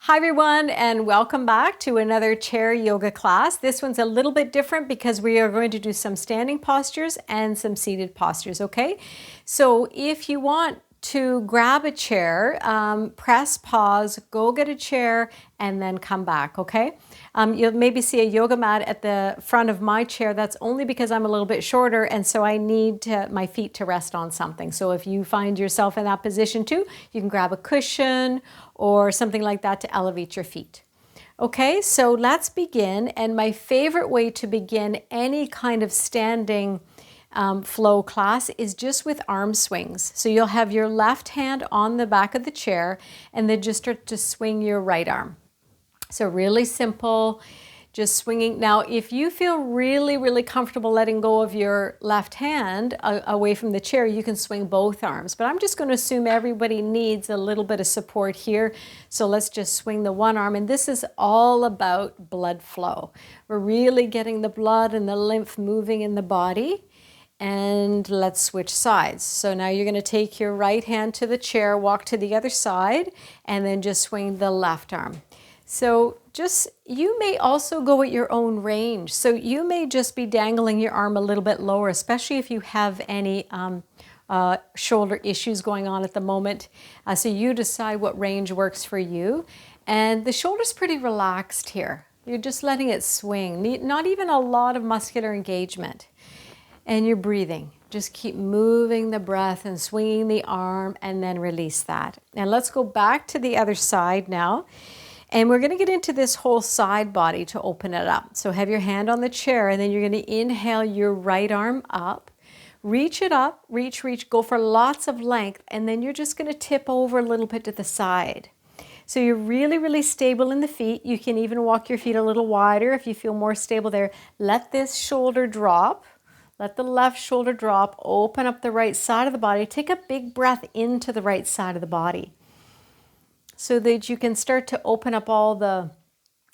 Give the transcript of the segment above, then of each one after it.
Hi everyone, and welcome back to another chair yoga class. This one's a little bit different because we are going to do some standing postures and some seated postures, okay? So if you want to grab a chair, press pause, go get a chair, and then come back, okay? You'll maybe see a yoga mat at the front of my chair. That's only because I'm a little bit shorter, and so I need my feet to rest on something. So if you find yourself in that position too, you can grab a cushion or something like that to elevate your feet. Okay, so let's begin. And my favorite way to begin any kind of standing flow class is just with arm swings. So you'll have your left hand on the back of the chair and then just start to swing your right arm. So really simple, just swinging. Now, if you feel really, really comfortable letting go of your left hand away from the chair, you can swing both arms. But I'm just going to assume everybody needs a little bit of support here. So let's just swing the one arm. And this is all about blood flow. We're really getting the blood and the lymph moving in the body. And let's switch sides. So now you're going to take your right hand to the chair, walk to the other side, and then just swing the left arm. So you may also go at your own range. So you may just be dangling your arm a little bit lower, especially if you have any shoulder issues going on at the moment. So you decide what range works for you. And the shoulder's pretty relaxed here. You're just letting it swing, not even a lot of muscular engagement. And you're breathing. Just keep moving the breath and swinging the arm and then release that. And let's go back to the other side now. And we're going to get into this whole side body to open it up. So have your hand on the chair and then you're going to inhale your right arm up. Reach it up, reach, go for lots of length. And then you're just going to tip over a little bit to the side. So you're really, really stable in the feet. You can even walk your feet a little wider if you feel more stable there. Let this shoulder drop. Let the left shoulder drop, open up the right side of the body. Take a big breath into the right side of the body so that you can start to open up all the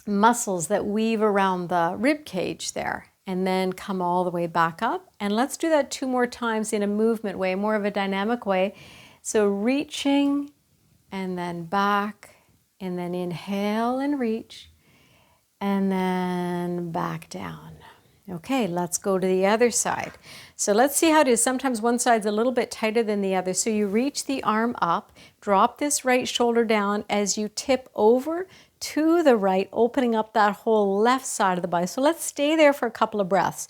muscles that weave around the rib cage there, and then come all the way back up. And let's do that 2 more times in a movement way, more of a dynamic way. So reaching and then back, and then inhale and reach, and then back down. Okay, let's go to the other side. So let's see how it is. Sometimes one side's a little bit tighter than the other. So you reach the arm up, drop this right shoulder down as you tip over to the right, opening up that whole left side of the body. So let's stay there for a couple of breaths.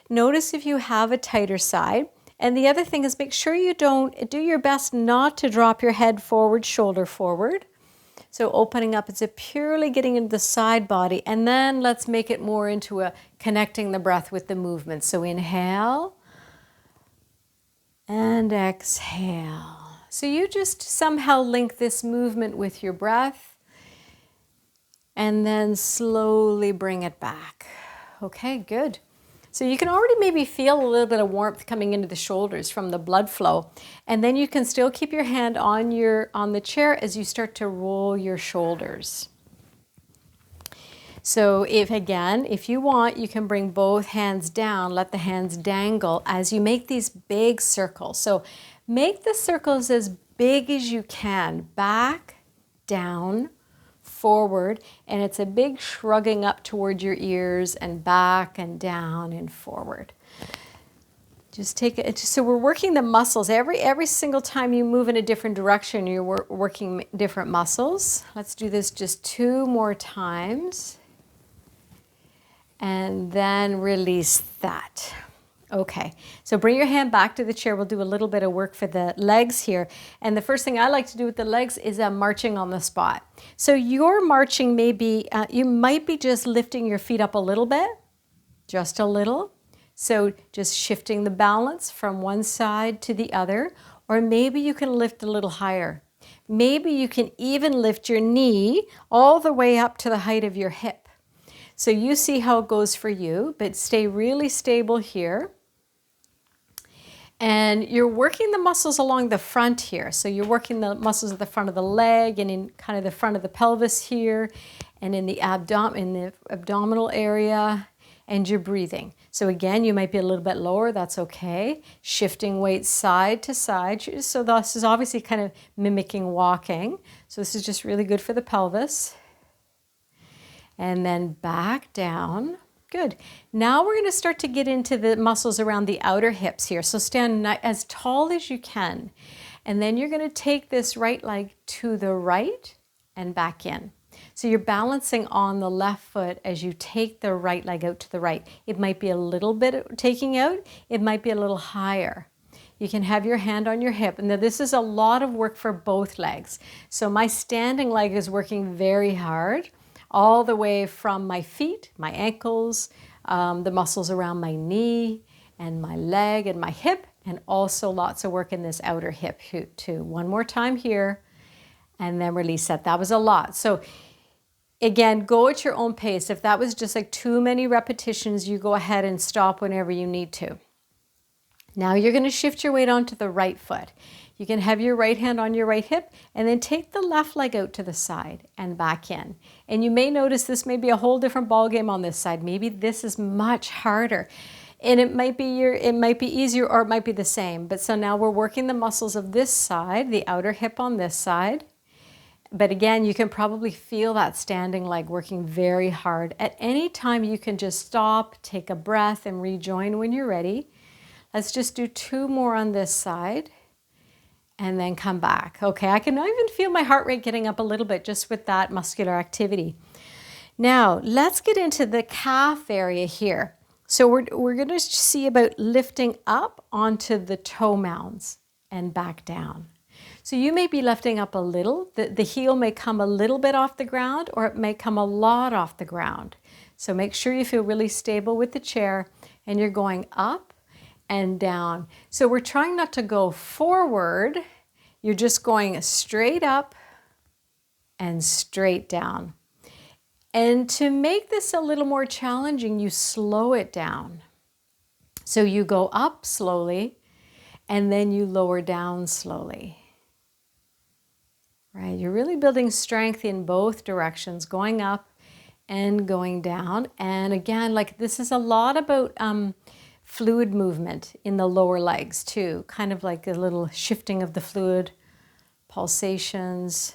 Notice if you have a tighter side. And the other thing is make sure you do your best not to drop your head forward, shoulder forward. So opening up, it's a purely getting into the side body. And then let's make it more into a connecting the breath with the movement. So inhale and exhale. So you just somehow link this movement with your breath and then slowly bring it back. Okay, good. So you can already maybe feel a little bit of warmth coming into the shoulders from the blood flow. And then you can still keep your hand on the chair as you start to roll your shoulders. So if you want, you can bring both hands down, let the hands dangle as you make these big circles. So make the circles as big as you can, back, down, forward, and it's a big shrugging up toward your ears and back and down and forward. Just take it. So we're working the muscles. Every single time you move in a different direction, you're working different muscles. Let's do this just 2 more times. And then release that. Okay, so bring your hand back to the chair. We'll do a little bit of work for the legs here. And the first thing I like to do with the legs is marching on the spot. So your marching may be, you might be just lifting your feet up a little bit, just a little. So just shifting the balance from one side to the other, or maybe you can lift a little higher. Maybe you can even lift your knee all the way up to the height of your hip. So you see how it goes for you, but stay really stable here. And you're working the muscles along the front here. So you're working the muscles at the front of the leg and in kind of the front of the pelvis here and in the abdominal area. and you're breathing. So again, you might be a little bit lower, that's okay. Shifting weight side to side. So this is obviously kind of mimicking walking. So this is just really good for the pelvis. And then back down. Good. Now we're going to start to get into the muscles around the outer hips here. So stand as tall as you can. And then you're going to take this right leg to the right and back in. So you're balancing on the left foot as you take the right leg out to the right. It might be a little bit taking out. It might be a little higher. You can have your hand on your hip. And now this is a lot of work for both legs. So my standing leg is working very hard, all the way from my feet, my ankles, the muscles around my knee and my leg and my hip, and also lots of work in this outer hip too. One more time here, and then release that. That was a lot. So again, go at your own pace. If that was just like too many repetitions, you go ahead and stop whenever you need to. Now you're going to shift your weight onto the right foot. You can have your right hand on your right hip and then take the left leg out to the side and back in. And you may notice this may be a whole different ball game on this side. Maybe this is much harder. And it might be easier, or it might be the same. But so now we're working the muscles of this side, the outer hip on this side. But again, you can probably feel that standing leg working very hard. At any time you can just stop, take a breath and rejoin when you're ready. Let's just do 2 more on this side. And then come back. Okay, I can even feel my heart rate getting up a little bit just with that muscular activity. Now, let's get into the calf area here. So we're going to see about lifting up onto the toe mounds and back down. So you may be lifting up a little. The heel may come a little bit off the ground, or it may come a lot off the ground. So make sure you feel really stable with the chair, and you're going up and down. So we're trying not to go forward. You're just going straight up and straight down. And to make this a little more challenging, you slow it down. So you go up slowly and then you lower down slowly. Right? You're really building strength in both directions, going up and going down. And again, like this is a lot about fluid movement in the lower legs too, kind of like a little shifting of the fluid, pulsations,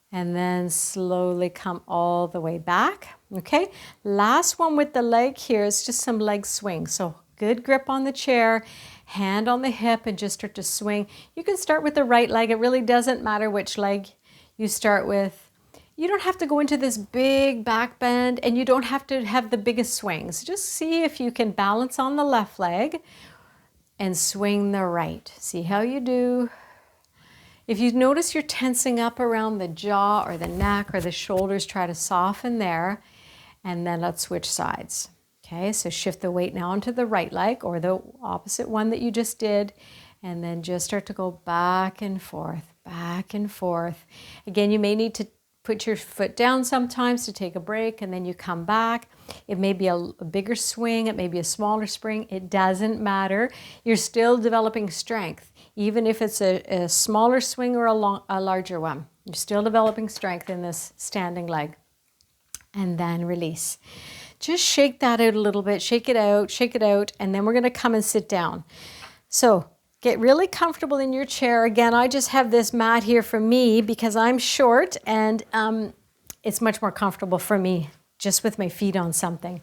and then slowly come all the way back. Okay, last one with the leg here is just some leg swing. So good grip on the chair, hand on the hip, and just start to swing. You can start with the right leg. It really doesn't matter which leg you start with. You don't have to go into this big back bend, and you don't have to have the biggest swings. Just see if you can balance on the left leg and swing the right. See how you do. If you notice you're tensing up around the jaw or the neck or the shoulders, try to soften there, and then let's switch sides. Okay, so shift the weight now onto the right leg or the opposite one that you just did, and then just start to go back and forth, back and forth. Again, you may need to put your foot down sometimes to take a break, and then you come back. It may be a bigger swing, it may be a smaller spring, it doesn't matter. You're still developing strength. Even if it's a smaller swing or a larger one, you're still developing strength in this standing leg. And then release. Just shake that out a little bit, shake it out, and then we're going to come and sit down. So get really comfortable in your chair. Again, I just have this mat here for me because I'm short, and it's much more comfortable for me just with my feet on something.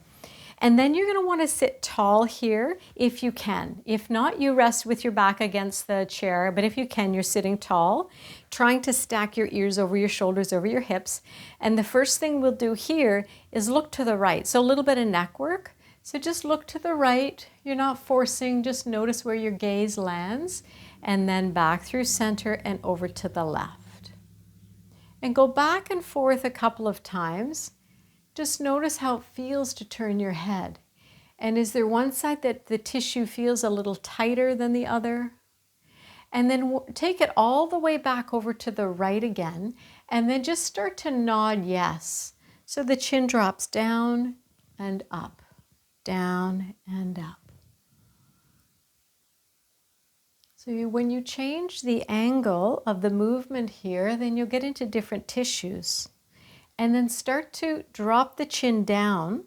And then you're going to want to sit tall here if you can. If not, you rest with your back against the chair, but if you can, you're sitting tall, trying to stack your ears over your shoulders, over your hips. And the first thing we'll do here is look to the right. So a little bit of neck work. So just look to the right. You're not forcing, just notice where your gaze lands, and then back through center and over to the left. And go back and forth a couple of times. Just notice how it feels to turn your head. And is there one side that the tissue feels a little tighter than the other? And then take it all the way back over to the right again, and then just start to nod yes. So the chin drops down and up, down and up. So when you change the angle of the movement here, then you'll get into different tissues. And then start to drop the chin down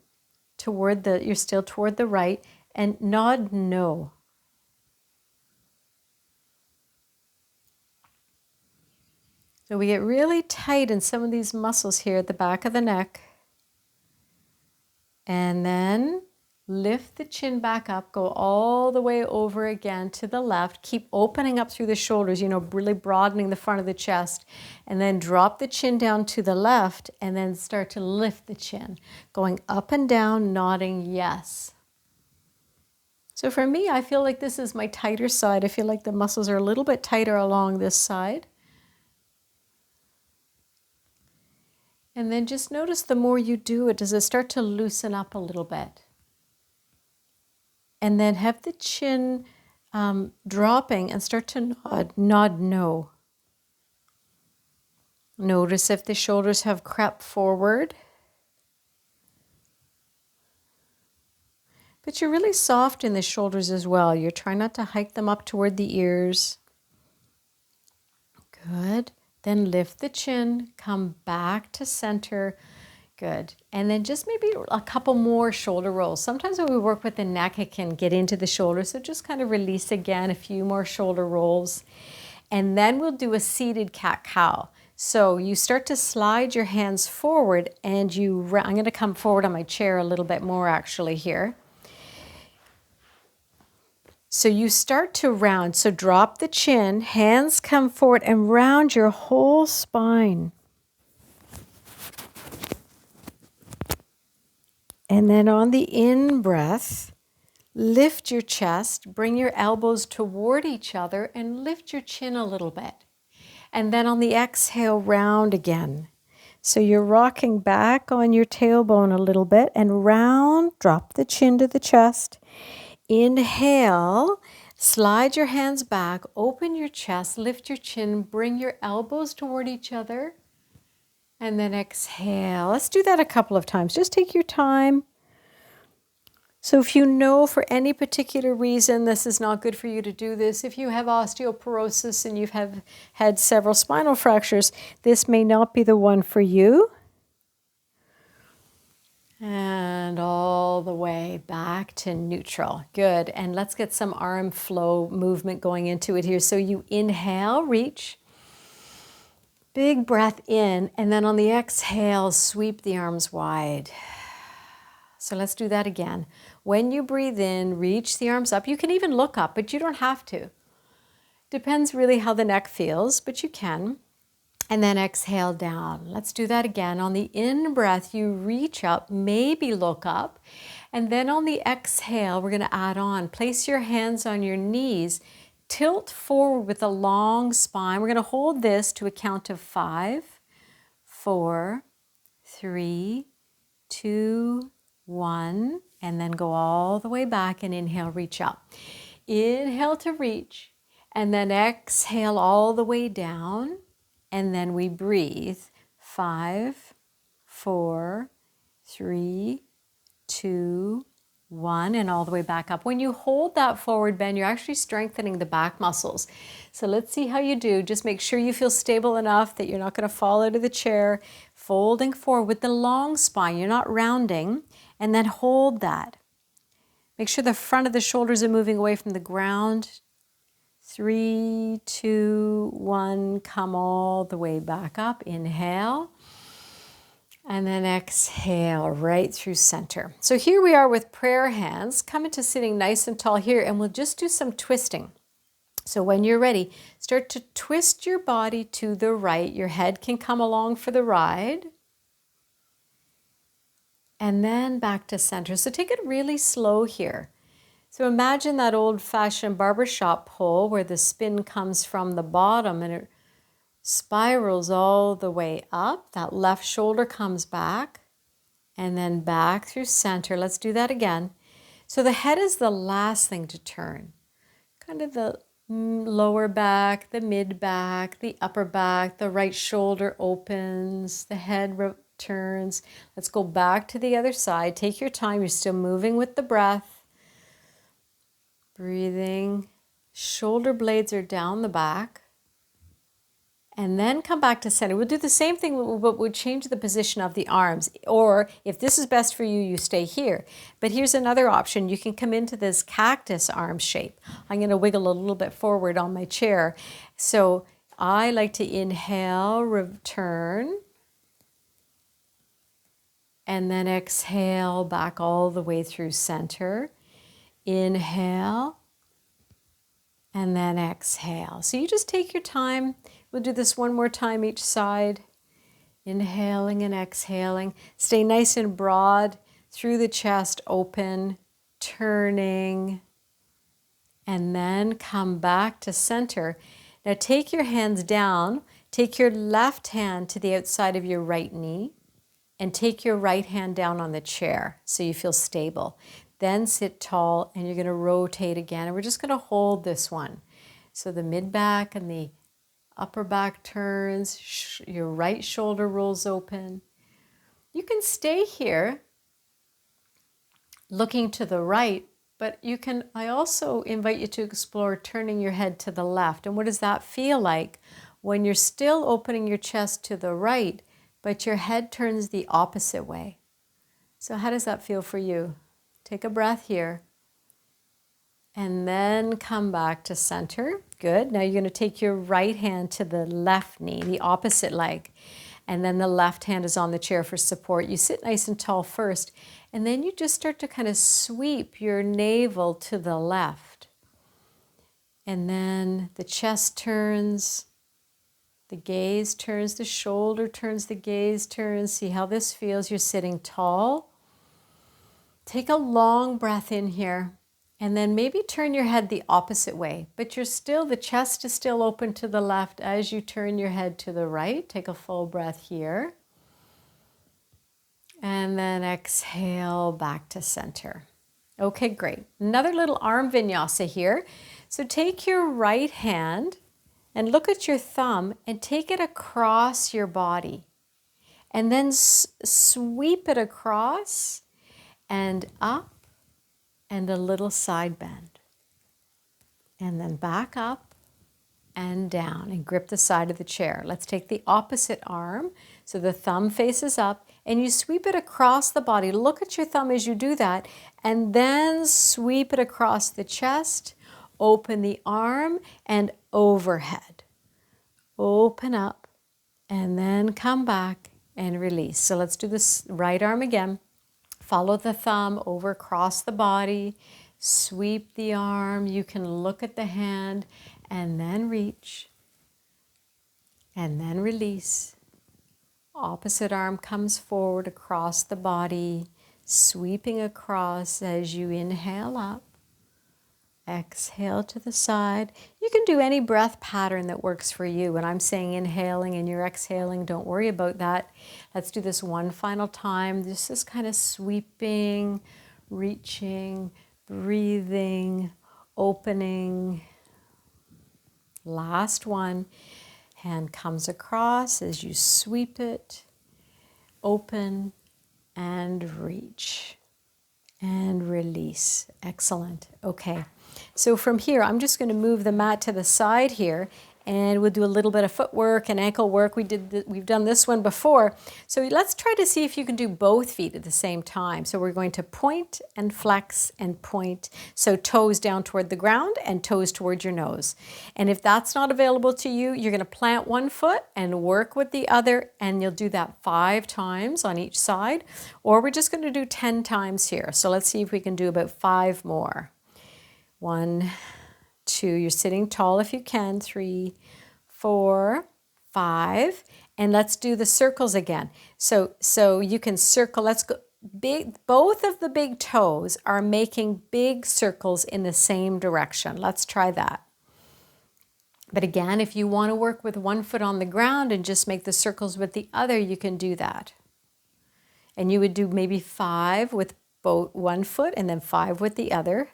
you're still toward the right, and nod no. So we get really tight in some of these muscles here at the back of the neck. And then lift the chin back up, go all the way over again to the left. Keep opening up through the shoulders, really broadening the front of the chest. And then drop the chin down to the left and then start to lift the chin, going up and down, nodding yes. So for me, I feel like this is my tighter side. I feel like the muscles are a little bit tighter along this side. And then just notice the more you do it, does it start to loosen up a little bit? And then have the chin dropping and start to nod no. Notice if the shoulders have crept forward. But you're really soft in the shoulders as well. You're trying not to hike them up toward the ears. Good. Then lift the chin, come back to center. Good. And then just maybe a couple more shoulder rolls. Sometimes when we work with the neck, it can get into the shoulder. So just kind of release again, a few more shoulder rolls. And then we'll do a seated cat-cow. So you start to slide your hands forward and I'm going to come forward on my chair a little bit more actually here. So you start to round. So drop the chin, hands come forward and round your whole spine. And then on the in-breath, lift your chest, bring your elbows toward each other and lift your chin a little bit. And then on the exhale, round again. So you're rocking back on your tailbone a little bit and round, drop the chin to the chest. Inhale, slide your hands back, open your chest, lift your chin, bring your elbows toward each other. And then exhale. Let's do that a couple of times. Just take your time. So if you know for any particular reason this is not good for you to do this, if you have osteoporosis and you've had several spinal fractures, this may not be the one for you. And all the way back to neutral. Good. And let's get some arm flow movement going into it here. So you inhale, reach. Big breath in, and then on the exhale, sweep the arms wide. So let's do that again. When you breathe in, reach the arms up. You can even look up, but you don't have to. Depends really how the neck feels, but you can. And then exhale down. Let's do that again. On the in-breath, you reach up, maybe look up. And then on the exhale, we're going to add on. Place your hands on your knees. Tilt forward with a long spine. We're going to hold this to a count of 5, 4, 3, 2, 1, and then go all the way back and inhale, reach up. Inhale to reach, and then exhale all the way down, and then we breathe. 5, 4, 3, 2, 1, and all the way back up. When you hold that forward bend, you're actually strengthening the back muscles. So let's see how you do. Just make sure you feel stable enough that you're not going to fall out of the chair. Folding forward with the long spine. You're not rounding. And then hold that. Make sure the front of the shoulders are moving away from the ground. 3, 2, 1. Come all the way back up. Inhale. And then exhale right through center. So here we are with prayer hands. Come into sitting nice and tall here, and we'll just do some twisting. So when you're ready, start to twist your body to the right. Your head can come along for the ride. And then back to center. So take it really slow here. So imagine that old-fashioned barbershop pole where the spin comes from the bottom and it spirals all the way up. That left shoulder comes back and then back through center. Let's do that again. So the head is the last thing to turn. Kind of the lower back, the mid back, the upper back, the right shoulder opens, the head turns. Let's go back to the other side. Take your time. You're still moving with the breath. Breathing. Shoulder blades are down the back. and then come back to center. We'll do the same thing, but we'll change the position of the arms. Or if this is best for you, you stay here. But here's another option. You can come into this cactus arm shape. I'm going to wiggle a little bit forward on my chair. So I like to inhale, return, and then exhale back all the way through center. Inhale, and then exhale. So you just take your time. We'll do this one more time each side. Inhaling and exhaling. Stay nice and broad through the chest, open, turning, and then come back to center. Now take your hands down. Take your left hand to the outside of your right knee and take your right hand down on the chair so you feel stable. Then sit tall and you're going to rotate again. And we're just going to hold this one. So the mid back and the upper back turns, your right shoulder rolls open. You can stay here looking to the right, but I also invite you to explore turning your head to the left. And what does that feel like when you're still opening your chest to the right, but your head turns the opposite way? So how does that feel for you? Take a breath here. And then come back to center. Good. Now you're going to take your right hand to the left knee, the opposite leg. And then the left hand is on the chair for support. You sit nice and tall first. And then you just start to kind of sweep your navel to the left. And then the chest turns, the gaze turns, the shoulder turns, the gaze turns. See how this feels. You're sitting tall. Take a long breath in here. And then maybe turn your head the opposite way, but the chest is still open to the left as you turn your head to the right. Take a full breath here. And then exhale back to center. Okay, great. Another little arm vinyasa here. So take your right hand and look at your thumb and take it across your body. And then sweep it across and up. And a little side bend. And then back up and down and grip the side of the chair. Let's take the opposite arm. So the thumb faces up and you sweep it across the body. Look at your thumb as you do that and then sweep it across the chest, open the arm and overhead. Open up and then come back and release. So let's do this right arm again. Follow the thumb over across the body, sweep the arm. You can look at the hand and then reach and then release. Opposite arm comes forward across the body, sweeping across as you inhale up. Exhale to the side. You can do any breath pattern that works for you. When I'm saying inhaling and you're exhaling, don't worry about that. Let's do this one final time. This is kind of sweeping, reaching, breathing, opening. Last one. Hand comes across as you sweep it, open, and reach. And release. Excellent. Okay. So from here, I'm just going to move the mat to the side here and we'll do a little bit of footwork and ankle work. We've done this one before. So let's try to see if you can do both feet at the same time. So we're going to point and flex and point. So toes down toward the ground and toes toward your nose. And if that's not available to you, you're going to plant one foot and work with the other. And you'll do that 5 times on each side. Or we're just going to do 10 times here. So let's see if we can do about 5 more. 1, 2, you're sitting tall if you can, 3, 4, 5, and let's do the circles again. So you can circle, let's go, both of the big toes are making big circles in the same direction. Let's try that. But again, if you want to work with one foot on the ground and just make the circles with the other, you can do that. And you would do maybe 5 with both one foot and then 5 with the other.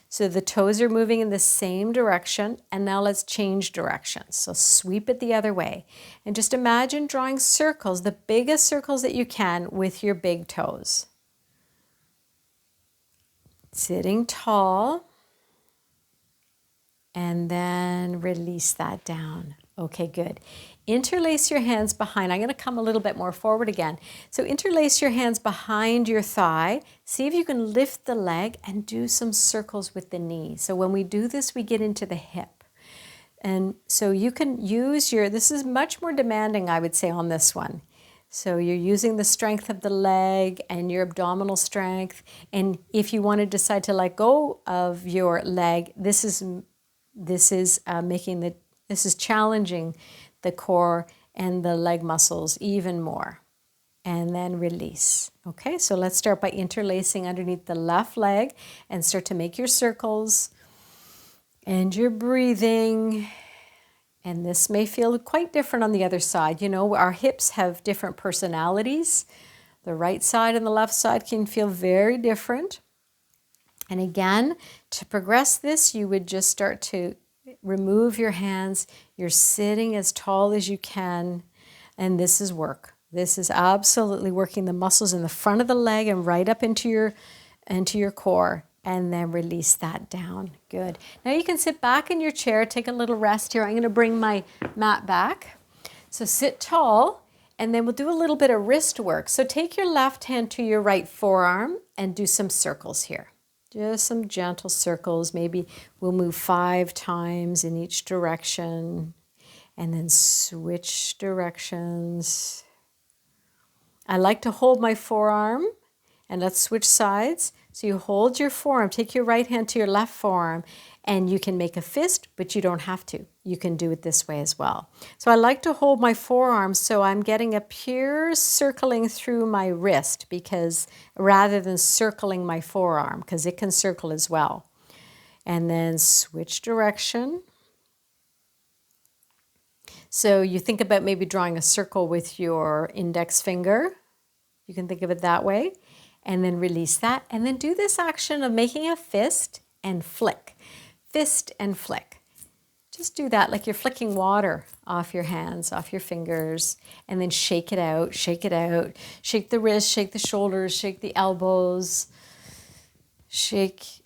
So the toes are moving in the same direction, and now let's change directions. So sweep it the other way. And just imagine drawing circles, the biggest circles that you can with your big toes. Sitting tall, and then release that down. Okay, good. Interlace your hands behind. I'm going to come a little bit more forward again. So interlace your hands behind your thigh. See if you can lift the leg and do some circles with the knee. So when we do this, we get into the hip. And so you can use this is much more demanding, I would say, on this one. So you're using the strength of the leg and your abdominal strength. And if you want to decide to let go of your leg, this is challenging the core and the leg muscles even more. And then release. Okay, so let's start by interlacing underneath the left leg and start to make your circles. And you're breathing. And this may feel quite different on the other side. You know, our hips have different personalities. The right side and the left side can feel very different. And again, to progress this, you would just start to remove your hands. You're sitting as tall as you can. And this is work. This is absolutely working the muscles in the front of the leg and right up into your core. And then release that down. Good. Now you can sit back in your chair, take a little rest here. I'm going to bring my mat back. So sit tall, and then we'll do a little bit of wrist work. So take your left hand to your right forearm and do some circles here. Just some gentle circles. Maybe we'll move 5 times in each direction, and then switch directions. I like to hold my forearm, and let's switch sides. So you hold your forearm, take your right hand to your left forearm, and you can make a fist, but you don't have to. You can do it this way as well. So I like to hold my forearm so I'm getting a pure circling through my wrist, because rather than circling my forearm, because it can circle as well. And then switch direction. So you think about maybe drawing a circle with your index finger. You can think of it that way. And then release that. And then do this action of making a fist and flick. Fist and flick. Just do that like you're flicking water off your hands, off your fingers. And then shake it out, shake it out. Shake the wrists, shake the shoulders, shake the elbows. Shaking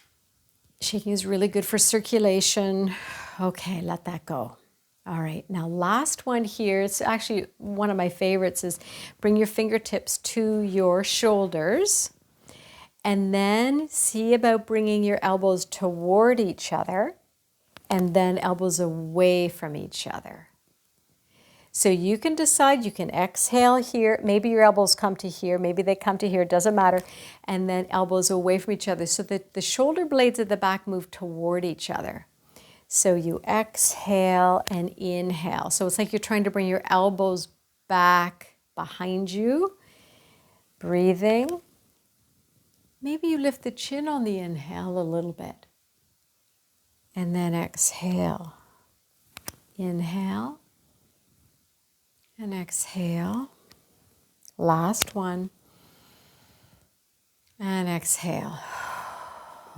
is really good for circulation. Okay, let that go. All right, now last one here. It's actually one of my favorites is bring your fingertips to your shoulders and then see about bringing your elbows toward each other and then elbows away from each other. So you can decide, you can exhale here. Maybe your elbows come to here, maybe they come to here, it doesn't matter. And then elbows away from each other so that the shoulder blades at the back move toward each other. So you exhale and inhale. So it's like you're trying to bring your elbows back behind you. Breathing. Maybe you lift the chin on the inhale a little bit. And then exhale. Inhale. And exhale. Last one. And exhale.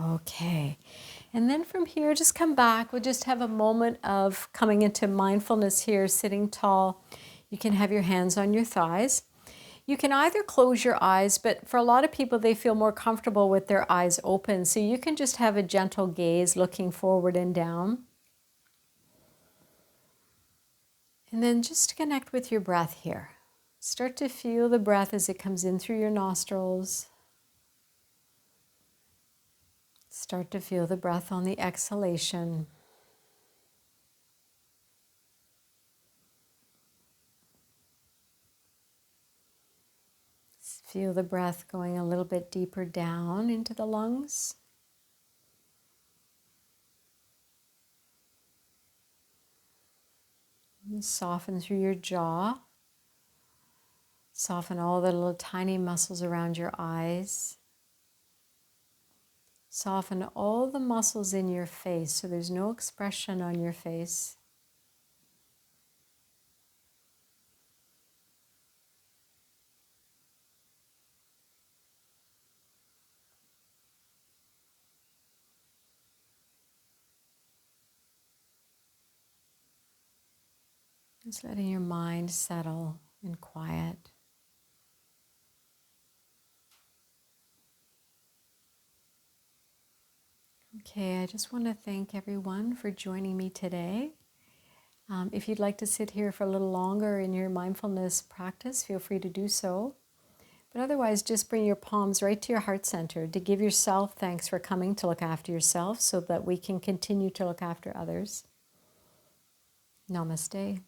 Okay. And then from here, just come back. We'll just have a moment of coming into mindfulness here, sitting tall. You can have your hands on your thighs. You can either close your eyes, but for a lot of people, they feel more comfortable with their eyes open. So you can just have a gentle gaze looking forward and down. And then just connect with your breath here. Start to feel the breath as it comes in through your nostrils. Start to feel the breath on the exhalation. Feel the breath going a little bit deeper down into the lungs. And soften through your jaw. Soften all the little tiny muscles around your eyes. Soften all the muscles in your face so there's no expression on your face. Just letting your mind settle and quiet. Okay, I just want to thank everyone for joining me today. If you'd like to sit here for a little longer in your mindfulness practice, feel free to do so. But otherwise, just bring your palms right to your heart center to give yourself thanks for coming to look after yourself so that we can continue to look after others. Namaste.